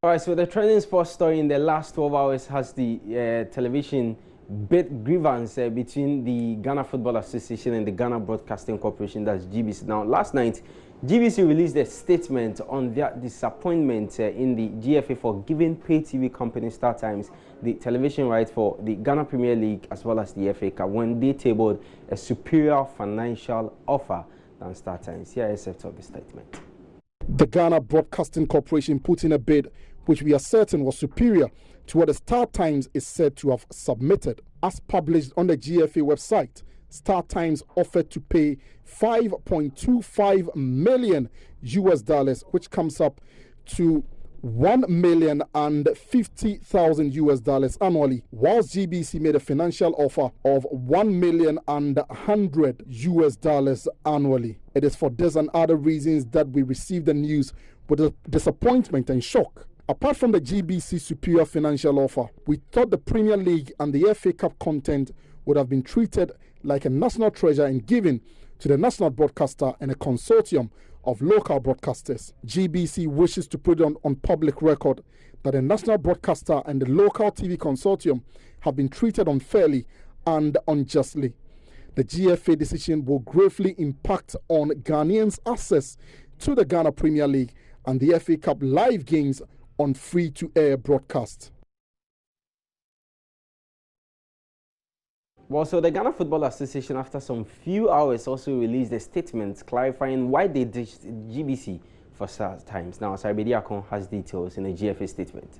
All right, so the trending sports story in the last 12 hours has the television bid grievance between the Ghana Football Association and the Ghana Broadcasting Corporation, that's GBC. Now, last night, GBC released a statement on their disappointment in the GFA for giving pay TV company StarTimes the television rights for the Ghana Premier League as well as the FA Cup when they tabled a superior financial offer than StarTimes. Here is a of the statement. The Ghana Broadcasting Corporation put in a bid which we are certain was superior to what the StarTimes is said to have submitted. As published on the GFA website, StarTimes offered to pay $5.25 million US, which comes up to $1,050,000 annually, whilst GBC made a financial offer of $1,100,000 annually. It is for this and other reasons that we received the news with disappointment and shock. Apart from the GBC superior financial offer, we thought the Premier League and the FA Cup content would have been treated like a national treasure and given to the national broadcaster and a consortium of local broadcasters. GBC wishes to put on public record that the national broadcaster and the local TV consortium have been treated unfairly and unjustly. The GFA decision will gravely impact on Ghanaians' access to the Ghana Premier League and the FA Cup live games on free-to-air broadcast. Well, so the Ghana Football Association, after some few hours, also released a statement clarifying why they ditched GBC for StarTimes. Now, Sarabedi Akon has details in a GFA statement.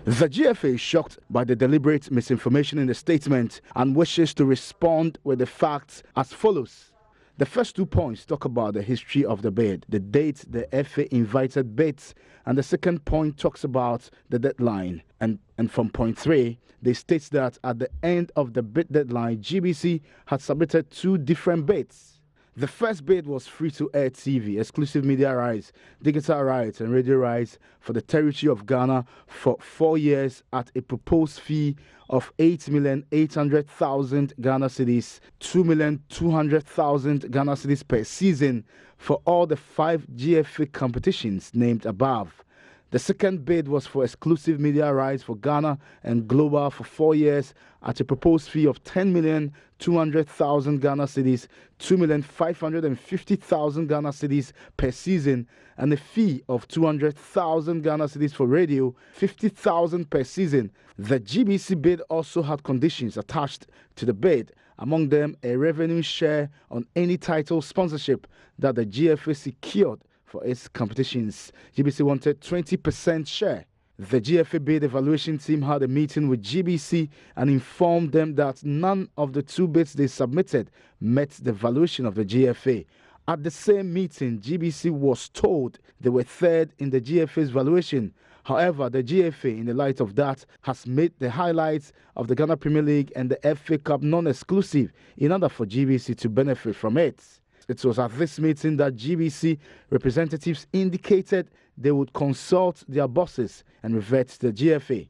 The GFA is shocked by the deliberate misinformation in the statement and wishes to respond with the facts as follows. The first 2 points talk about the history of the bid, the date the FA invited bids, and the second point talks about the deadline. And from point 3, they state that at the end of the bid deadline, GBC had submitted 2 different bids. The first bid was free-to-air TV, exclusive media rights, digital rights, and radio rights for the territory of Ghana for 4 years at a proposed fee of 8,800,000 Ghana cedis, 2,200,000 Ghana cedis per season for all the 5 GFA competitions named above. The second bid was for exclusive media rights for Ghana and Global for 4 years at a proposed fee of 10,200,000 Ghana cedis, 2,550,000 Ghana cedis per season, and a fee of 200,000 Ghana cedis for radio, 50,000 per season. The GBC bid also had conditions attached to the bid, among them a revenue share on any title sponsorship that the GFA secured for its competitions. GBC wanted 20% share. The GFA bid evaluation team had a meeting with GBC and informed them that none of the 2 bids they submitted met the valuation of the GFA. At the same meeting, GBC was told they were third in the GFA's valuation. However, the GFA, in the light of that, has made the highlights of the Ghana Premier League and the FA Cup non-exclusive in order for GBC to benefit from it. It was at this meeting that GBC representatives indicated they would consult their bosses and revert to the GFA.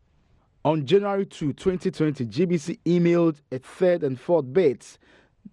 On January 2, 2020, GBC emailed a third and fourth bids.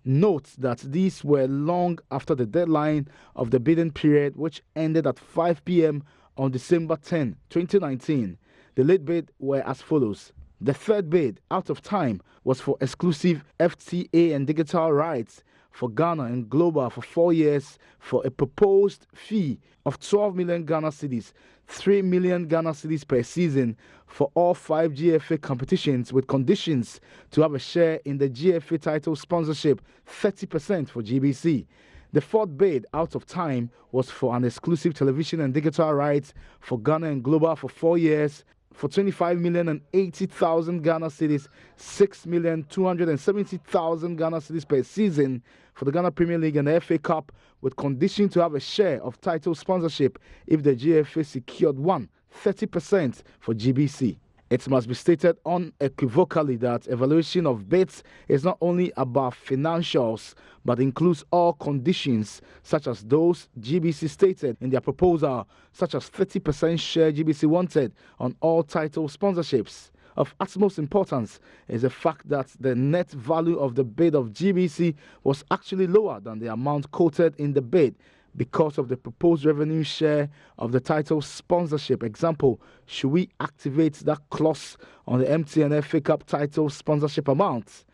Note that these were long after the deadline of the bidding period, which ended at 5 p.m. on December 10, 2019. The late bid were as follows. The third bid, out of time, was for exclusive FTA and digital rights for Ghana and Global for 4 years for a proposed fee of 12 million Ghana cedis, 3 million Ghana cedis per season for all 5 GFA competitions with conditions to have a share in the GFA title sponsorship, 30% for GBC. The fourth bid, out of time, was for an exclusive television and digital rights for Ghana and Global for 4 years for 25,080,000 Ghana cedis, 6,270,000 Ghana cedis per season for the Ghana Premier League and the FA Cup, with condition to have a share of title sponsorship if the GFA secured 30% for GBC. It must be stated unequivocally that evaluation of bids is not only about financials, but includes all conditions such as those GBC stated in their proposal, such as 30% share GBC wanted on all title sponsorships. Of utmost importance is the fact that the net value of the bid of GBC was actually lower than the amount quoted in the bid because of the proposed revenue share of the title sponsorship. Example, should we activate that clause on the MTN FA Cup title sponsorship amount?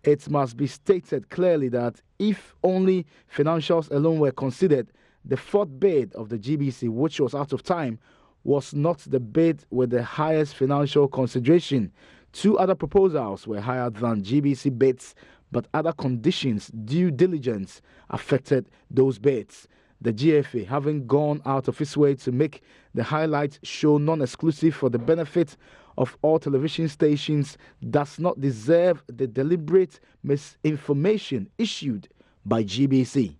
It must be stated clearly that if only financials alone were considered, the fourth bid of the GBC, which was out of time, was not the bid with the highest financial consideration. Two other proposals were higher than GBC bids, but other conditions, due diligence, affected those bids. The GFA, having gone out of its way to make the highlight show non-exclusive for the benefit of all television stations, does not deserve the deliberate misinformation issued by GBC.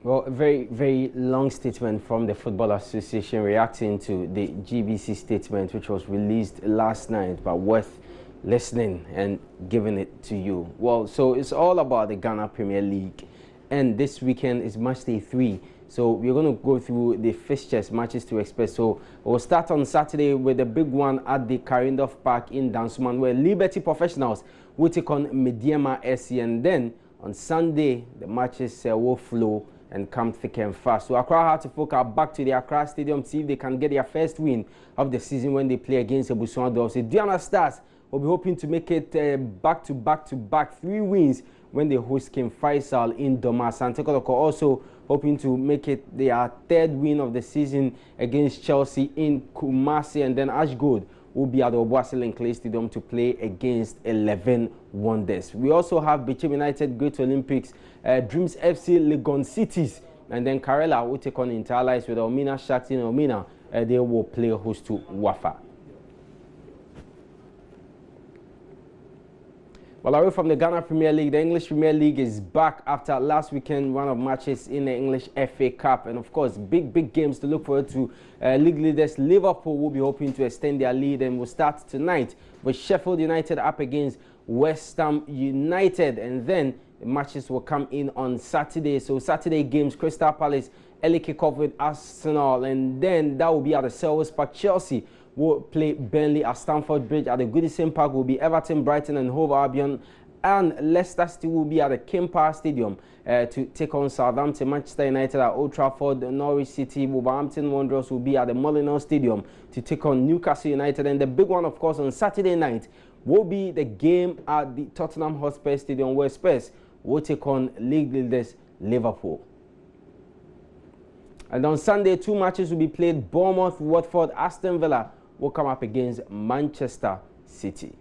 Well, a very, very long statement from the Football Association reacting to the GBC statement, which was released last night, but worth listening and giving it to you. Well, so it's all about the Ghana Premier League, and this weekend is match day 3. So we're going to go through the fixtures, matches to expect. So we'll start on Saturday with the big one at the Karindorf Park in Dansoman, where Liberty Professionals will take on Mediema SC, and then on Sunday the matches will flow and come thick and fast. So Accra Hearts of Oak are back to the Accra Stadium to see if they can get their first win of the season when they play against the Busuan Dolphins. The Diana Stars will be hoping to make it back-to-back 3 wins when they host King Faisal in Doma. Sante Kotoko also hoping to make it their 3rd win of the season against Chelsea in Kumasi, and then Ash Gold will be at the Obuasi Clay Stadium to play against 11 Wonders. We also have Bichim United Great Olympics, Dreams FC Legon Cities, and then Karela will take on Interlights with Omina Shakti and Omina. They will play host to Wafa. Well, away from the Ghana Premier League, the English Premier League is back after last weekend run of matches in the English FA Cup. And of course, big games to look forward to. League leaders Liverpool will be hoping to extend their lead, and will start tonight with Sheffield United up against West Ham United. And then the matches will come in on Saturday. So Saturday games, Crystal Palace, early kickoff with Arsenal. And then that will be at the Selhurst Park. Chelsea will play Burnley at Stamford Bridge. At the Goodison Park will be Everton, Brighton and Hove Albion. And Leicester City will be at the King Power Stadium to take on Southampton. Manchester United at Old Trafford. Norwich City, Wolverhampton Wanderers will be at the Molineux Stadium to take on Newcastle United. And the big one, of course, on Saturday night will be the game at the Tottenham Hotspur Stadium, where Spurs will take on league leaders Liverpool. And on Sunday, 2 matches will be played. Bournemouth, Watford, Aston Villa will come up against Manchester City.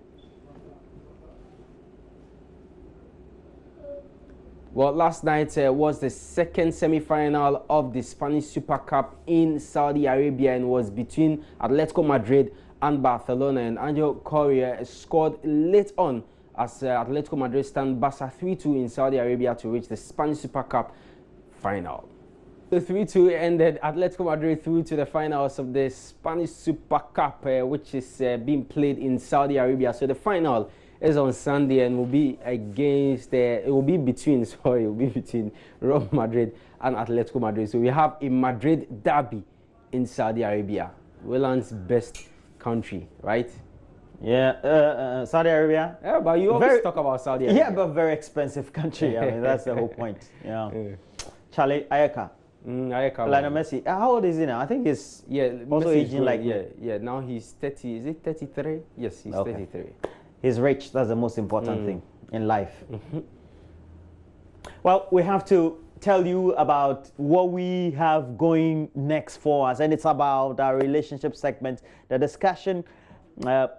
Well, last night was the second semi-final of the Spanish Super Cup in Saudi Arabia, and was between Atletico Madrid and Barcelona. And Angel Correa scored late on as Atletico Madrid stand Barca 3-2 in Saudi Arabia to reach the Spanish Super Cup final. The 3-2 ended Atletico Madrid through to the finals of the Spanish Super Cup, which is being played in Saudi Arabia. So the final is on Sunday and will be against, it will be between Real Madrid and Atletico Madrid. So we have a Madrid derby in Saudi Arabia, Willan's best country, right? Yeah, Saudi Arabia. Yeah, but you always talk about Saudi Arabia. Yeah, but very expensive country. I mean, that's the whole point. Yeah. Charlie Ayeka. Lionel Messi. How old is he now? I think he's also aging like now he's 30. Is it 33? Yes, he's 33. He's rich. That's the most important thing in life. Well, we have to tell you about what we have going next for us, and it's about our relationship segment. The discussion,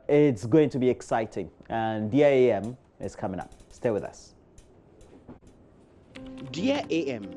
it's going to be exciting, and Dear AM is coming up. Stay with us. Dear AM,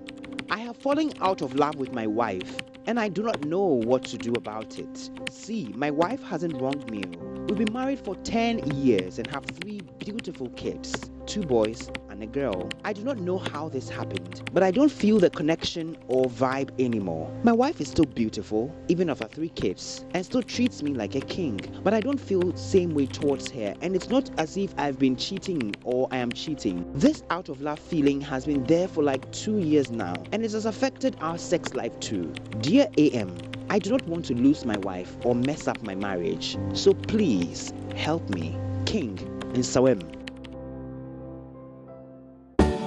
I have fallen out of love with my wife, and I do not know what to do about it. See, my wife hasn't wronged me. We've been married for 10 years and have 3 beautiful kids, 2 boys and a girl. I do not know how this happened, but I don't feel the connection or vibe anymore. My wife is still beautiful, even after 3 kids, and still treats me like a king, but I don't feel the same way towards her, and it's not as if I've been cheating or I am cheating. This out of love feeling has been there for like 2 years now, and it has affected our sex life too. Dear AM, I do not want to lose my wife or mess up my marriage, so please help me. King in Sawem.